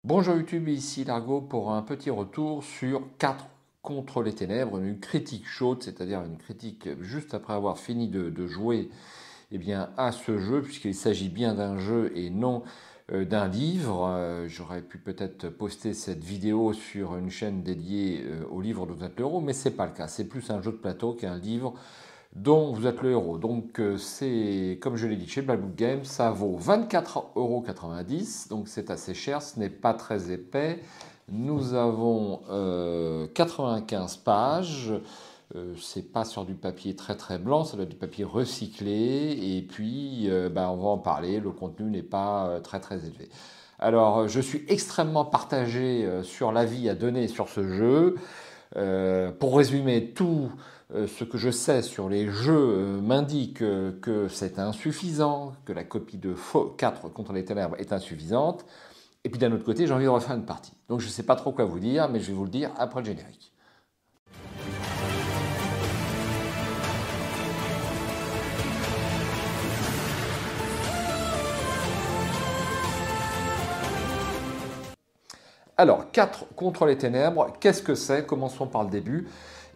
Bonjour YouTube, ici Largo pour un petit retour sur 4 contre les ténèbres, une critique chaude, c'est-à-dire une critique juste après avoir fini de jouer à ce jeu, puisqu'il s'agit bien d'un jeu et non d'un livre. J'aurais pu peut-être poster cette vidéo sur une chaîne dédiée au livre dont vous êtes le héros, mais c'est pas le cas, c'est plus un jeu de plateau qu'un livre dont vous êtes le héros. Donc c'est, comme je l'ai dit chez Black Book Games, ça vaut 24,90 €, donc c'est assez cher, ce n'est pas très épais. Nous avons 95 pages, c'est pas sur du papier très blanc, ça doit être du papier recyclé, et puis on va en parler, le contenu n'est pas très élevé. Alors je suis extrêmement partagé sur l'avis à donner sur ce jeu. Pour résumer, tout ce que je sais sur les jeux m'indique que c'est insuffisant, que la copie de 4 contre les ténèbres est insuffisante. Et puis d'un autre côté, j'ai envie de refaire une partie. Donc je ne sais pas trop quoi vous dire, mais je vais vous le dire après le générique. Alors, 4 contre les ténèbres, qu'est-ce que c'est? Commençons par le début.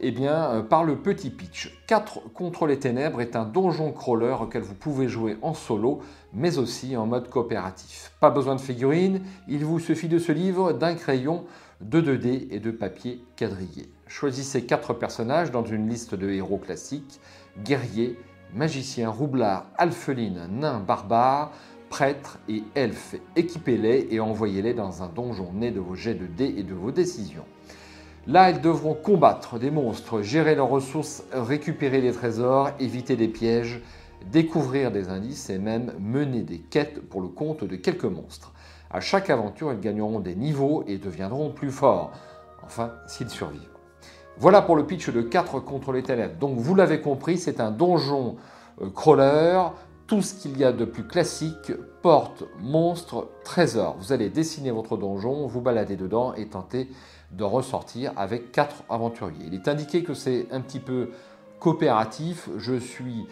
Eh bien, par le petit pitch. 4 contre les ténèbres est un donjon crawler auquel vous pouvez jouer en solo, mais aussi en mode coopératif. Pas besoin de figurines, il vous suffit de ce livre, d'un crayon, de 2D et de papier quadrillé. Choisissez 4 personnages dans une liste de héros classiques: guerrier, magicien, roublard, alpheline, nain, barbare, prêtres et elfes. Équipez-les et envoyez-les dans un donjon né de vos jets de dés et de vos décisions. Là, ils devront combattre des monstres, gérer leurs ressources, récupérer des trésors, éviter des pièges, découvrir des indices et même mener des quêtes pour le compte de quelques monstres. À chaque aventure, ils gagneront des niveaux et deviendront plus forts. Enfin, s'ils survivent. Voilà pour le pitch de 4 contre les ténèbres. Donc, vous l'avez compris, c'est un donjon crawler. Tout ce qu'il y a de plus classique: porte, monstres, trésors. Vous allez dessiner votre donjon, vous balader dedans et tenter de ressortir avec 4 aventuriers. Il est indiqué que c'est un petit peu coopératif. Je suis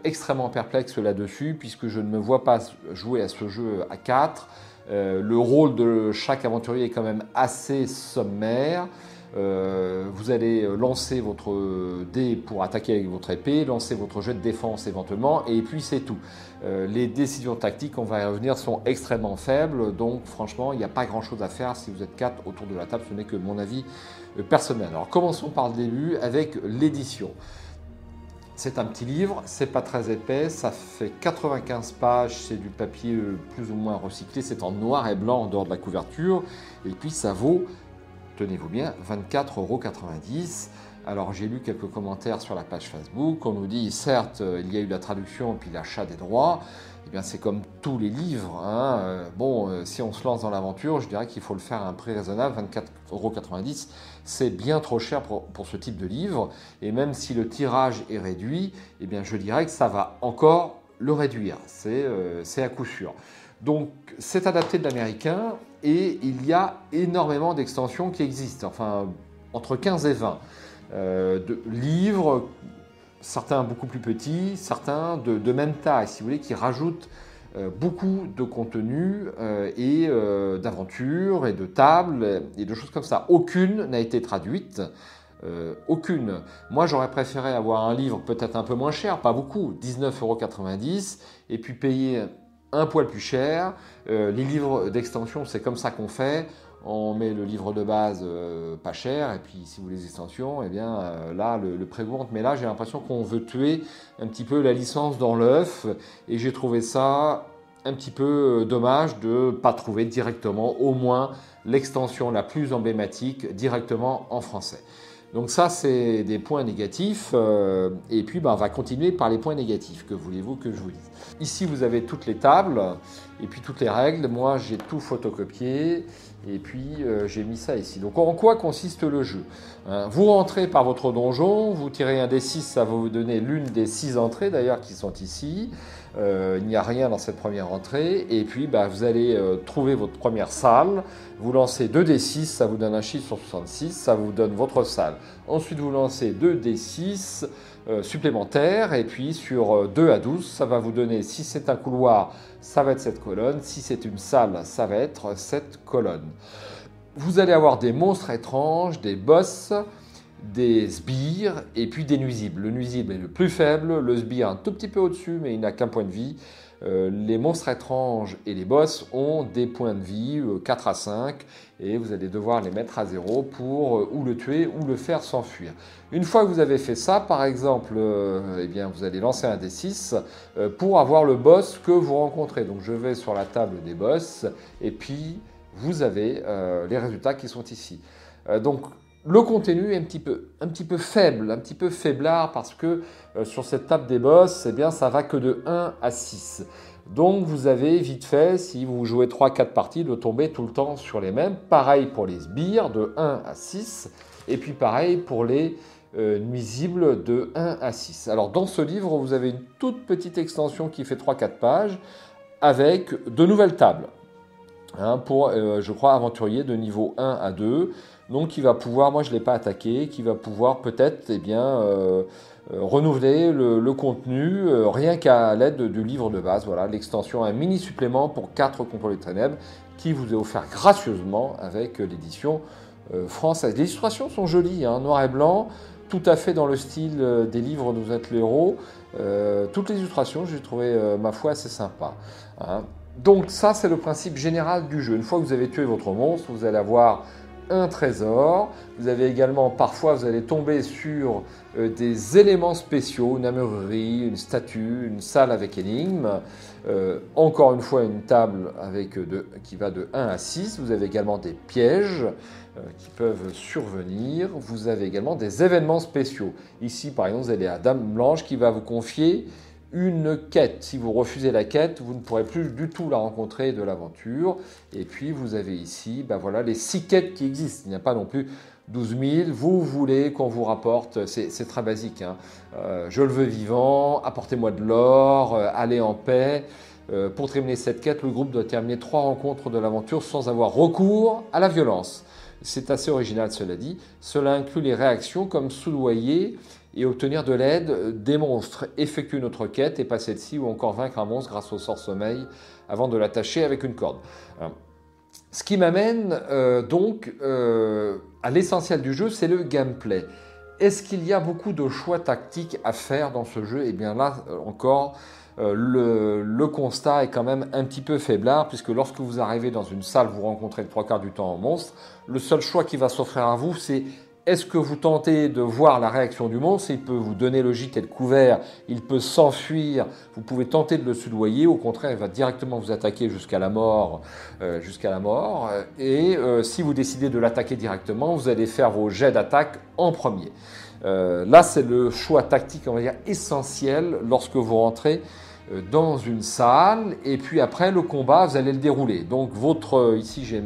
extrêmement perplexe là-dessus puisque je ne me vois pas jouer à ce jeu à 4. Le rôle de chaque aventurier est quand même assez sommaire. Vous allez lancer votre dé pour attaquer avec votre épée, lancer votre jet de défense éventuellement, et puis c'est tout. Les décisions tactiques, on va y revenir, sont extrêmement faibles, donc franchement, il n'y a pas grand-chose à faire si vous êtes 4 autour de la table, ce n'est que mon avis personnel. Alors commençons par le début avec l'édition. C'est un petit livre, c'est pas très épais, ça fait 95 pages, c'est du papier plus ou moins recyclé, c'est en noir et blanc en dehors de la couverture, et puis ça vaut, tenez-vous bien, 24,90 €. Alors j'ai lu quelques commentaires sur la page Facebook, on nous dit certes il y a eu la traduction puis l'achat des droits. Eh bien c'est comme tous les livres, hein. Si on se lance dans l'aventure, je dirais qu'il faut le faire à un prix raisonnable. 24,90 €, c'est bien trop cher pour ce type de livre, et même si le tirage est réduit, eh bien je dirais que ça va encore le réduire, c'est à coup sûr. Donc c'est adapté de l'américain et il y a énormément d'extensions qui existent, enfin entre 15 et 20 de livres, certains beaucoup plus petits, certains de même taille si vous voulez, qui rajoutent beaucoup de contenu et d'aventures et de tables et de choses comme ça. Aucune n'a été traduite. Aucune. Moi, j'aurais préféré avoir un livre peut-être un peu moins cher, pas beaucoup, 19,90 €, et puis payer un poil plus cher. Les livres d'extension, c'est comme ça qu'on fait. On met le livre de base pas cher, et puis si vous voulez les extensions, là, le prix augmente. Mais là, j'ai l'impression qu'on veut tuer un petit peu la licence dans l'œuf, et j'ai trouvé ça un petit peu dommage de ne pas trouver directement, au moins, l'extension la plus emblématique directement en français. Donc ça, c'est des points négatifs. Et puis, on va continuer par les points négatifs. Que voulez-vous que je vous dise? Ici, vous avez toutes les tables et puis toutes les règles. Moi, j'ai tout photocopié et puis j'ai mis ça ici. Donc, en quoi consiste le jeu? Vous rentrez par votre donjon, vous tirez un D6, ça va vous donner l'une des 6 entrées d'ailleurs qui sont ici. Il n'y a rien dans cette première entrée. Et puis, vous allez trouver votre première salle. Vous lancez 2D6, ça vous donne un chiffre sur 66, ça vous donne votre salle. Ensuite, vous lancez 2D6 supplémentaires, et puis sur 2 à 12, ça va vous donner, si c'est un couloir, ça va être cette colonnes. Si c'est une salle, ça va être 7 colonnes. Vous allez avoir des monstres étranges, des boss, des sbires et puis des nuisibles. Le nuisible est le plus faible, le sbire un tout petit peu au-dessus, mais il n'a qu'un point de vie. Les monstres étranges et les boss ont des points de vie, 4 à 5, et vous allez devoir les mettre à 0 pour ou le tuer ou le faire s'enfuir. Une fois que vous avez fait ça, par exemple, eh bien, vous allez lancer un D6 pour avoir le boss que vous rencontrez. Donc je vais sur la table des boss, et puis vous avez les résultats qui sont ici. Donc le contenu est un petit peu faible, un petit peu faiblard parce que sur cette table des boss, eh bien, ça va que de 1 à 6. Donc vous avez vite fait, si vous jouez 3-4 parties, de tomber tout le temps sur les mêmes. Pareil pour les sbires de 1 à 6. Et puis pareil pour les nuisibles de 1 à 6. Alors dans ce livre, vous avez une toute petite extension qui fait 3-4 pages avec de nouvelles tables. Pour, je crois, aventurier de niveau 1 à 2. Donc, qui va pouvoir, moi je ne l'ai pas attaqué, qui va pouvoir peut-être renouveler le contenu rien qu'à l'aide du livre de base. Voilà, l'extension, un mini supplément pour 4 Contrôle des Ténèbres qui vous est offert gracieusement avec l'édition française. Les illustrations sont jolies, noir et blanc, tout à fait dans le style des livres Nous êtes les héros. Toutes les illustrations, j'ai trouvé, ma foi, assez sympa. Donc ça, c'est le principe général du jeu. Une fois que vous avez tué votre monstre, vous allez avoir un trésor. Vous avez également, parfois, vous allez tomber sur des éléments spéciaux, une armurerie, une statue, une salle avec énigme. Encore une fois, une table qui va de 1 à 6. Vous avez également des pièges qui peuvent survenir. Vous avez également des événements spéciaux. Ici, par exemple, vous avez la Dame Blanche qui va vous confier une quête. Si vous refusez la quête, vous ne pourrez plus du tout la rencontrer de l'aventure. Et puis, vous avez ici voilà, les 6 quêtes qui existent. Il n'y a pas non plus 12 000. Vous voulez qu'on vous rapporte, c'est très basique. Je le veux vivant, apportez-moi de l'or, allez en paix. Pour terminer cette quête, le groupe doit terminer 3 rencontres de l'aventure sans avoir recours à la violence. C'est assez original, cela dit. Cela inclut les réactions comme soudoyer et obtenir de l'aide des monstres, effectuer une autre quête et passer dessus ou encore vaincre un monstre grâce au sort sommeil avant de l'attacher avec une corde. Ce qui m'amène à l'essentiel du jeu, c'est le gameplay. Est-ce qu'il y a beaucoup de choix tactiques à faire dans ce jeu? Eh bien là encore, le constat est quand même un petit peu faiblard, puisque lorsque vous arrivez dans une salle, vous rencontrez le 3/4 du temps un monstre. Le seul choix qui va s'offrir à vous, c'est est-ce que vous tentez de voir la réaction du monstre? Il peut vous donner le gîte et le couvert, il peut s'enfuir, vous pouvez tenter de le soudoyer, au contraire, il va directement vous attaquer jusqu'à la mort. Et si vous décidez de l'attaquer directement, vous allez faire vos jets d'attaque en premier. Là, c'est le choix tactique, on va dire, essentiel lorsque vous rentrez dans une salle. Et puis après, le combat, vous allez le dérouler. Donc, ici, j'ai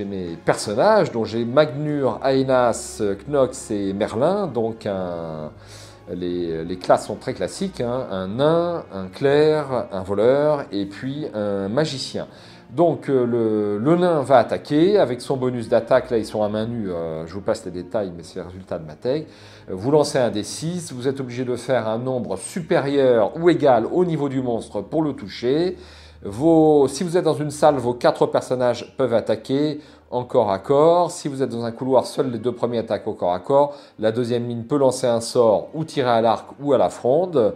mes personnages, dont j'ai Magnur, Aenas, Knox et Merlin. Donc, les classes sont très classiques. Un nain, un clerc, un voleur et puis un magicien. Donc le nain va attaquer avec son bonus d'attaque. Là, ils sont à main nue. Je vous passe les détails, mais c'est le résultat de ma tech. Vous lancez un D6. Vous êtes obligé de faire un nombre supérieur ou égal au niveau du monstre pour le toucher. Si vous êtes dans une salle, vos 4 personnages peuvent attaquer en corps à corps. Si vous êtes dans un couloir, seuls les 2 premiers attaquent au corps à corps. La deuxième ligne peut lancer un sort ou tirer à l'arc ou à la fronde.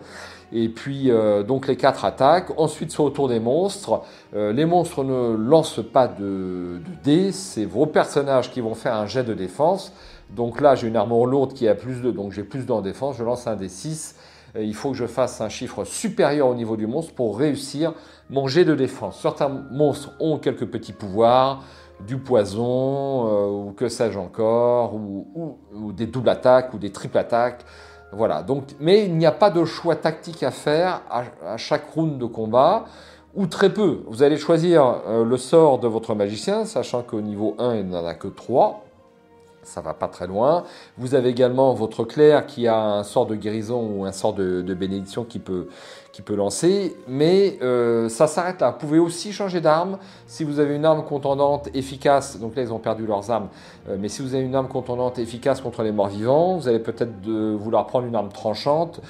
Et puis, donc les 4 attaques. Ensuite, c'est au tour des monstres. Les monstres ne lancent pas de dés. C'est vos personnages qui vont faire un jet de défense. Donc là, j'ai une armure lourde qui a plus 2, donc j'ai plus 2 en défense. Je lance un D6. Il faut que je fasse un chiffre supérieur au niveau du monstre pour réussir mon jet de défense. Certains monstres ont quelques petits pouvoirs, du poison, ou que sais-je encore, ou des doubles attaques, ou des triples attaques. Voilà, donc, mais il n'y a pas de choix tactique à faire à chaque round de combat, ou très peu. Vous allez choisir le sort de votre magicien, sachant qu'au niveau 1, il n'en a que 3. Ça va pas très loin. Vous avez également votre clerc qui a un sort de guérison ou un sort de bénédiction qui peut lancer, mais ça s'arrête là. Vous pouvez aussi changer d'arme. Si vous avez une arme contondante efficace, donc là ils ont perdu leurs armes, mais si vous avez une arme contondante efficace contre les morts-vivants, vous allez peut-être vouloir prendre une arme tranchante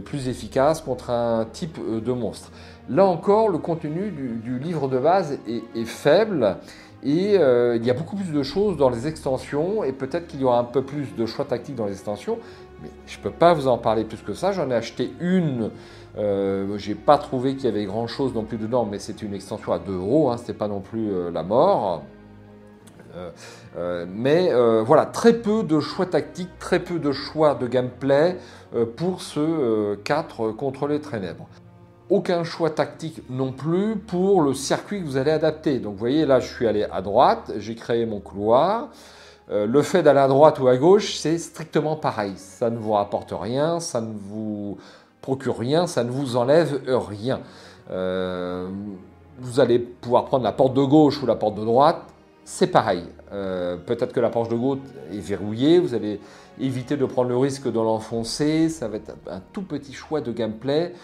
plus efficace contre un type de monstre. Là encore, le contenu du livre de base est faible et il y a beaucoup plus de choses dans les extensions et peut-être qu'il y aura un peu plus de choix tactiques dans les extensions, mais je ne peux pas vous en parler plus que ça. J'en ai acheté une, j'ai pas trouvé qu'il y avait grand chose non plus dedans, mais c'était une extension à 2 €, hein, c'était pas non plus la mort. Voilà, très peu de choix tactiques, très peu de choix de gameplay pour ce 4 contre les ténèbres. Aucun choix tactique non plus pour le circuit que vous allez adapter. Donc vous voyez, là je suis allé à droite, j'ai créé mon couloir. Le fait d'aller à droite ou à gauche, c'est strictement pareil. Ça ne vous rapporte rien, ça ne vous procure rien, ça ne vous enlève rien. Vous allez pouvoir prendre la porte de gauche ou la porte de droite, c'est pareil. Peut-être que la porte de gauche est verrouillée, vous allez éviter de prendre le risque de l'enfoncer, ça va être un tout petit choix de gameplay,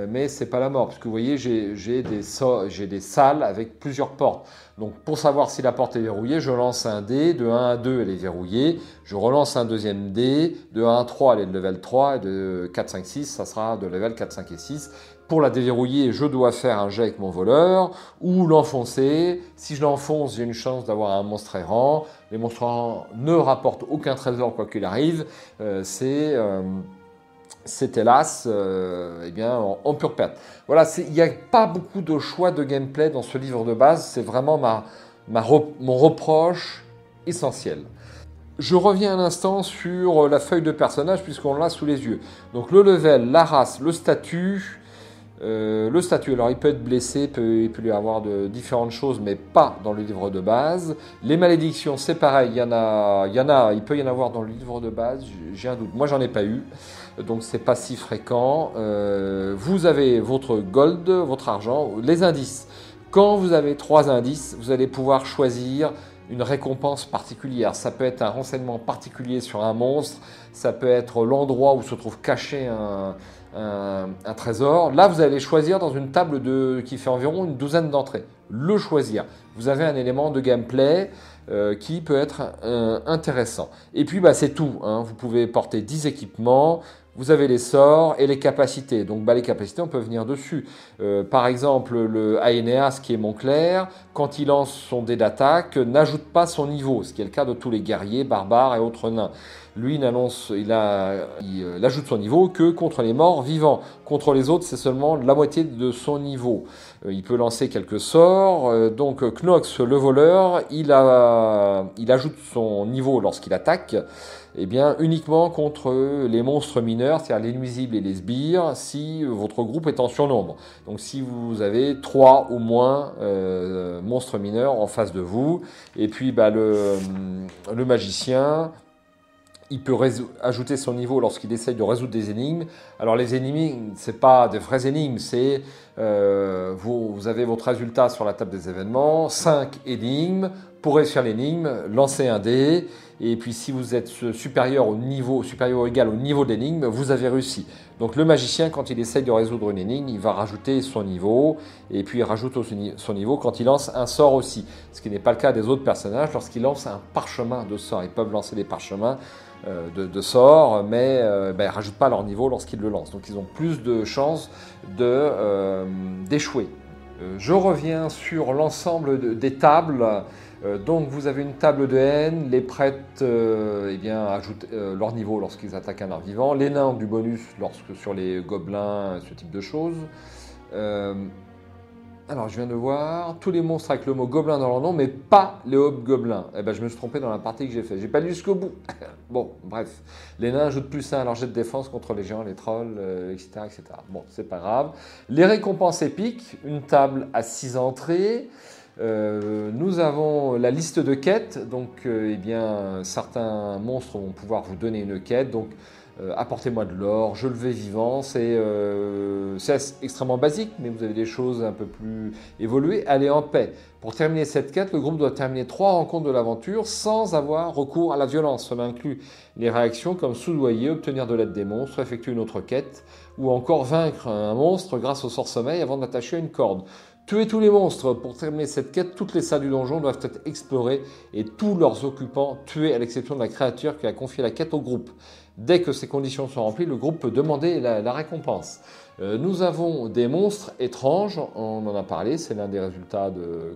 mais c'est pas la mort, parce que vous voyez, j'ai des salles avec plusieurs portes. Donc pour savoir si la porte est verrouillée, je lance un dé, de 1 à 2 elle est verrouillée, je relance un deuxième dé, de 1 à 3 elle est de level 3, et de 4, 5, 6 ça sera de level 4, 5 et 6. Pour la déverrouiller, je dois faire un jet avec mon voleur ou l'enfoncer. Si je l'enfonce, j'ai une chance d'avoir un monstre errant. Les monstres errants ne rapportent aucun trésor quoi qu'il arrive. C'est hélas en pure perte. Voilà, il n'y a pas beaucoup de choix de gameplay dans ce livre de base. C'est vraiment mon reproche essentiel. Je reviens un instant sur la feuille de personnage puisqu'on l'a sous les yeux. Donc le level, la race, le statut. Alors il peut être blessé, il peut lui avoir de différentes choses, mais pas dans le livre de base. Les malédictions, c'est pareil, il peut y en avoir dans le livre de base, j'ai un doute. Moi, j'en ai pas eu, donc c'est pas si fréquent. Vous avez votre gold, votre argent, les indices. Quand vous avez 3 indices, vous allez pouvoir choisir une récompense particulière. Ça peut être un renseignement particulier sur un monstre, ça peut être l'endroit où se trouve caché un trésor. Là, vous allez choisir dans une table qui fait environ une douzaine d'entrées. Le choisir. Vous avez un élément de gameplay qui peut être intéressant. Et puis, c'est tout. Hein. Vous pouvez porter 10 équipements. Vous avez les sorts et les capacités. Donc les capacités, on peut venir dessus. Par exemple, le Aeneas, qui est Montclair, quand il lance son dé d'attaque, n'ajoute pas son niveau, ce qui est le cas de tous les guerriers, barbares et autres nains. Lui, il ajoute son niveau que contre les morts vivants. Contre les autres, c'est seulement la moitié de son niveau. Il peut lancer quelques sorts. Donc Knox, le voleur, il ajoute son niveau lorsqu'il attaque. Uniquement contre les monstres mineurs, c'est-à-dire les nuisibles et les sbires, si votre groupe est en surnombre. Donc si vous avez 3 ou moins monstres mineurs en face de vous, et puis le magicien, il peut ajouter son niveau lorsqu'il essaye de résoudre des énigmes. Alors les énigmes, c'est pas des vraies énigmes, c'est vous avez votre résultat sur la table des événements, 5 énigmes. Pour réussir l'énigme, lancez un dé, et puis si vous êtes supérieur ou égal au niveau de l'énigme, vous avez réussi. Donc le magicien, quand il essaye de résoudre une énigme, il va rajouter son niveau, et puis il rajoute son niveau quand il lance un sort aussi. Ce qui n'est pas le cas des autres personnages lorsqu'ils lancent un parchemin de sorts. Ils peuvent lancer des parchemins de sorts, mais ils ne rajoutent pas leur niveau lorsqu'ils le lancent. Donc ils ont plus de chances d'échouer. Je reviens sur l'ensemble des tables. Donc vous avez une table de haine, les prêtres ajoutent leur niveau lorsqu'ils attaquent un art vivant, les nains ont du bonus sur les gobelins, ce type de choses. Alors je viens de voir, tous les monstres avec le mot gobelin dans leur nom, mais pas les hobgoblins. Je me suis trompé dans la partie que j'ai faite, j'ai pas lu jusqu'au bout. Bon, bref, les nains ajoutent plus 1 à leur jet de défense contre les géants, les trolls, etc., etc. Bon, c'est pas grave. Les récompenses épiques, une table à 6 entrées. Nous avons la liste de quêtes, donc certains monstres vont pouvoir vous donner une quête, donc apportez-moi de l'or, je le vais vivant, c'est extrêmement basique, mais vous avez des choses un peu plus évoluées, allez en paix. Pour terminer cette quête, le groupe doit terminer 3 rencontres de l'aventure sans avoir recours à la violence. Cela inclut les réactions comme soudoyer, obtenir de l'aide des monstres, effectuer une autre quête, ou encore vaincre un monstre grâce au sort sommeil avant d'attacher une corde. Tuez tous les monstres. Pour terminer cette quête, toutes les salles du donjon doivent être explorées et tous leurs occupants tués à l'exception de la créature qui a confié la quête au groupe. Dès que ces conditions sont remplies, le groupe peut demander la récompense. Nous avons des monstres étranges, on en a parlé, c'est l'un des résultats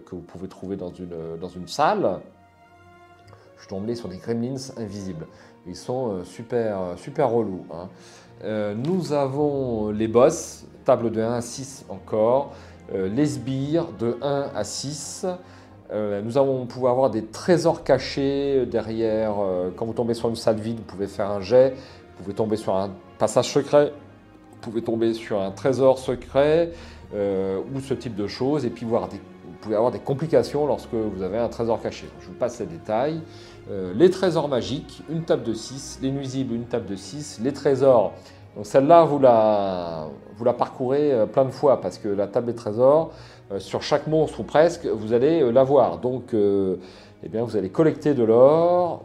que vous pouvez trouver dans une salle. Je suis tombé sur des gremlins invisibles. Ils sont super relous. Hein. Nous avons les boss, table de 1 à 6 encore, les sbires de 1 à 6. Nous allons pouvoir avoir des trésors cachés derrière. Quand vous tombez sur une salle vide, vous pouvez faire un jet. Vous pouvez tomber sur un passage secret. Vous pouvez tomber sur un trésor secret ou ce type de choses. Et puis vous pouvez avoir des complications lorsque vous avez un trésor caché. Je vous passe les détails. Les trésors magiques, une table de 6. Les nuisibles, une table de 6. Les trésors, donc celle-là, vous la parcourez plein de fois parce que la table des trésors, sur chaque monstre ou presque, vous allez l'avoir. Donc, eh bien, vous allez collecter de l'or,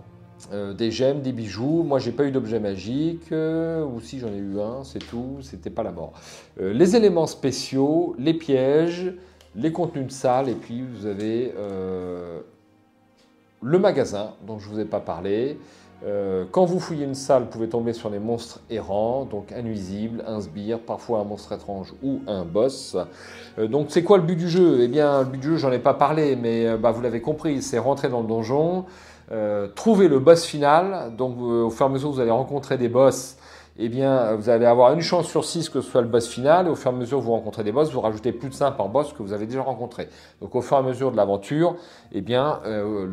des gemmes, des bijoux. Moi, j'ai pas eu d'objet magique, ou si j'en ai eu un, c'est tout, c'était pas la mort. Les éléments spéciaux, les pièges, les contenus de salle, et puis vous avez le magasin dont je vous ai pas parlé. Quand vous fouillez une salle, vous pouvez tomber sur des monstres errants, donc un nuisible, un sbire, parfois un monstre étrange ou un boss. Donc c'est quoi le but du jeu? Eh bien, le but du jeu, j'en ai pas parlé, mais vous l'avez compris, c'est rentrer dans le donjon, trouver le boss final. Donc au fur et à mesure que vous allez rencontrer des boss, eh bien, vous allez avoir une chance sur 6 que ce soit le boss final. Et au fur et à mesure que vous rencontrez des boss, vous rajoutez plus de 5 par boss que vous avez déjà rencontré. Donc au fur et à mesure de l'aventure, eh bien,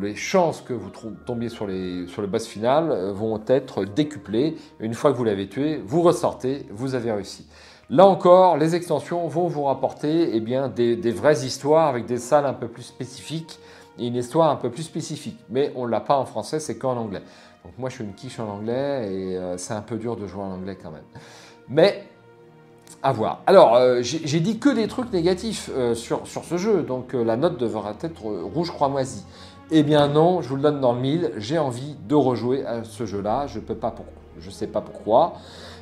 les chances que vous tombiez sur le boss final vont être décuplées. Et une fois que vous l'avez tué, vous ressortez, vous avez réussi. Là encore, les extensions vont vous rapporter eh bien, des vraies histoires avec des salles un peu plus spécifiques et une histoire un peu plus spécifique. Mais on ne l'a pas en français, c'est qu'en anglais. Donc moi, je suis une quiche en anglais et c'est un peu dur de jouer en anglais quand même. Mais à voir. Alors, j'ai dit que des trucs négatifs sur ce jeu, donc la note devra être rouge cramoisi. Eh bien non, je vous le donne dans le mille, j'ai envie de rejouer à ce jeu-là, je ne sais pas pourquoi.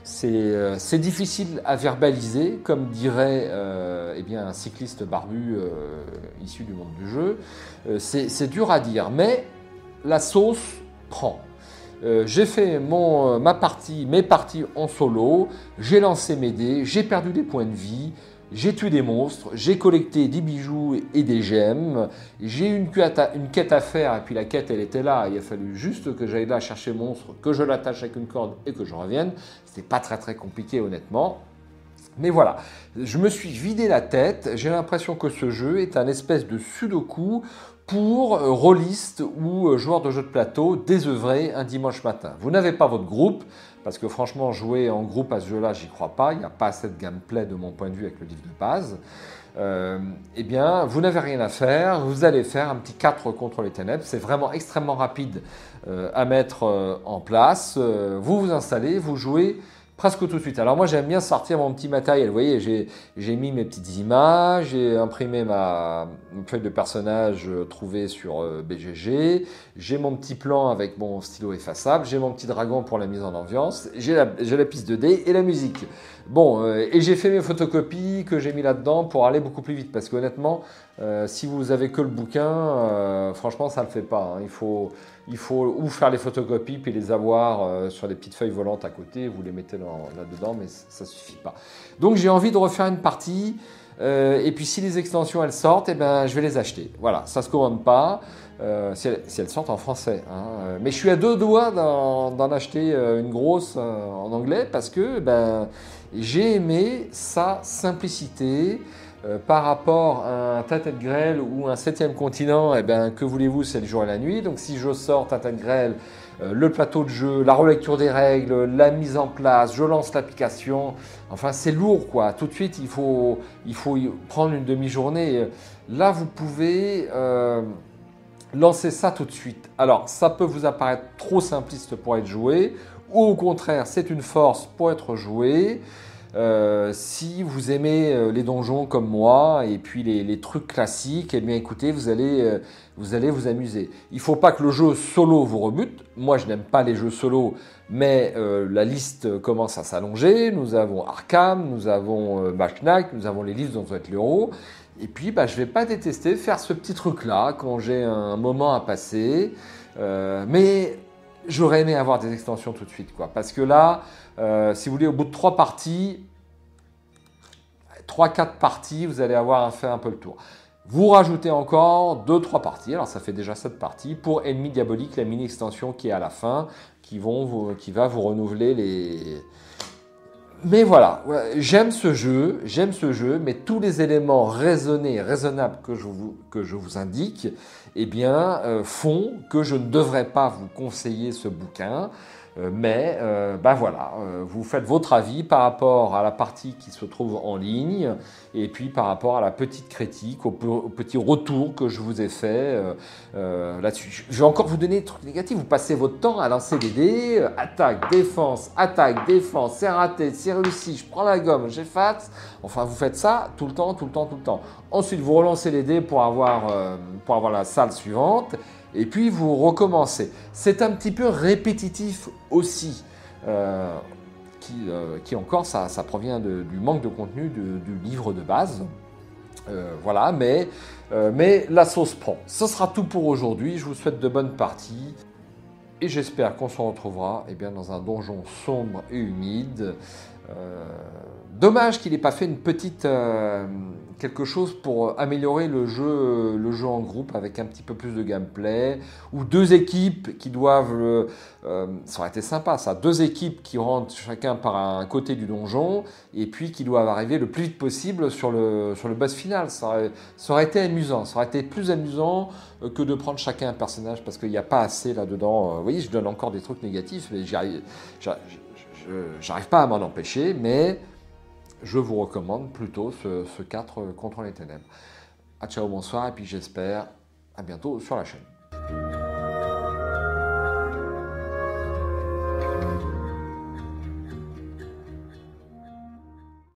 C'est difficile à verbaliser, comme dirait eh bien, un cycliste barbu issu du monde du jeu. C'est dur à dire, mais la sauce prend. J'ai fait mes parties en solo, j'ai lancé mes dés, j'ai perdu des points de vie, j'ai tué des monstres, j'ai collecté des bijoux et des gemmes, j'ai eu une quête à faire, et puis la quête elle était là, il a fallu juste que j'aille là chercher le monstre, que je l'attache avec une corde et que je revienne. C'était pas très compliqué honnêtement. Mais voilà, je me suis vidé la tête, j'ai l'impression que ce jeu est un espèce de sudoku pour rôlistes ou joueurs de jeux de plateau désœuvrés un dimanche matin. Vous n'avez pas votre groupe, parce que franchement, jouer en groupe à ce jeu-là, j'y crois pas. Il n'y a pas assez de gameplay de mon point de vue avec le livre de base. Eh bien, vous n'avez rien à faire. Vous allez faire un petit 4 contre les ténèbres. C'est vraiment extrêmement rapide à mettre en place. Vous vous installez, vous jouez presque tout de suite. Alors moi j'aime bien sortir mon petit matériel. Vous voyez, j'ai mis mes petites images, j'ai imprimé ma feuille de personnage trouvée sur BGG, j'ai mon petit plan avec mon stylo effaçable, j'ai mon petit dragon pour la mise en ambiance, j'ai la piste de dés et la musique. Bon, et j'ai fait mes photocopies que j'ai mis là-dedans pour aller beaucoup plus vite. Parce qu'honnêtement, si vous avez que le bouquin, franchement ça ne le fait pas. Hein. Il faut ou faire les photocopies puis les avoir sur des petites feuilles volantes à côté, vous les mettez là-dedans, mais ça ne suffit pas. Donc j'ai envie de refaire une partie, et puis si les extensions elles sortent, eh ben, je vais les acheter. Voilà, ça ne se commande pas, si elles sortent en français. Hein. Mais je suis à 2 doigts d'en acheter une grosse en anglais parce que j'ai aimé sa simplicité. Par rapport à un Tête Grêle ou un 7e continent, eh ben, que voulez-vous, c'est le jour et la nuit. Donc si je sors Tête Grêle, le plateau de jeu, la relecture des règles, la mise en place, je lance l'application, enfin c'est lourd quoi. Tout de suite il faut prendre une demi-journée. Là vous pouvez lancer ça tout de suite. Alors ça peut vous apparaître trop simpliste pour être joué, ou au contraire c'est une force pour être joué. Si vous aimez les donjons comme moi et puis les trucs classiques, eh bien écoutez, vous allez vous amuser. Il ne faut pas que le jeu solo vous rebute. Moi, je n'aime pas les jeux solo, mais la liste commence à s'allonger. Nous avons Arkham, nous avons Mach Knight, nous avons les livres dont vous êtes le héros. Et puis, bah, je ne vais pas détester faire ce petit truc-là quand j'ai un moment à passer. Mais j'aurais aimé avoir des extensions tout de suite, quoi. Parce que là, si vous voulez, au bout de 3 parties, 3-4 parties, vous allez avoir fait un peu le tour. Vous rajoutez encore 2-3 parties, alors ça fait déjà 7 parties, pour Ennemis Diaboliques, la mini-extension qui est à la fin, qui va vous renouveler les... Mais voilà, j'aime ce jeu, mais tous les éléments raisonnés et raisonnables que je vous indique, eh bien, font que je ne devrais pas vous conseiller ce bouquin. Mais ben voilà, vous faites votre avis par rapport à la partie qui se trouve en ligne et puis par rapport à la petite critique, au petit retour que je vous ai fait là-dessus. Je vais encore vous donner des trucs négatifs. Vous passez votre temps à lancer des dés, attaque, défense, c'est raté, c'est réussi, je prends la gomme, j'efface. Enfin, vous faites ça tout le temps. Ensuite, vous relancez les dés pour avoir la salle suivante. Et puis vous recommencez. C'est un petit peu répétitif aussi, qui encore, ça provient du manque de contenu du livre de base. Voilà, mais la sauce prend. Ce sera tout pour aujourd'hui. Je vous souhaite de bonnes parties. Et j'espère qu'on se retrouvera dans un donjon sombre et humide. Dommage qu'il n'ait pas fait une petite quelque chose pour améliorer le jeu en groupe avec un petit peu plus de gameplay, ou 2 équipes qui doivent ça aurait été sympa ça, 2 équipes qui rentrent chacun par un côté du donjon et puis qui doivent arriver le plus vite possible sur le boss final. Ça aurait été amusant, ça aurait été plus amusant que de prendre chacun un personnage, parce qu'il n'y a pas assez là-dedans. Vous voyez, je donne encore des trucs négatifs, mais j'arrive pas à m'en empêcher, mais je vous recommande plutôt ce 4 contre les ténèbres. Ciao, bonsoir, et puis j'espère à bientôt sur la chaîne.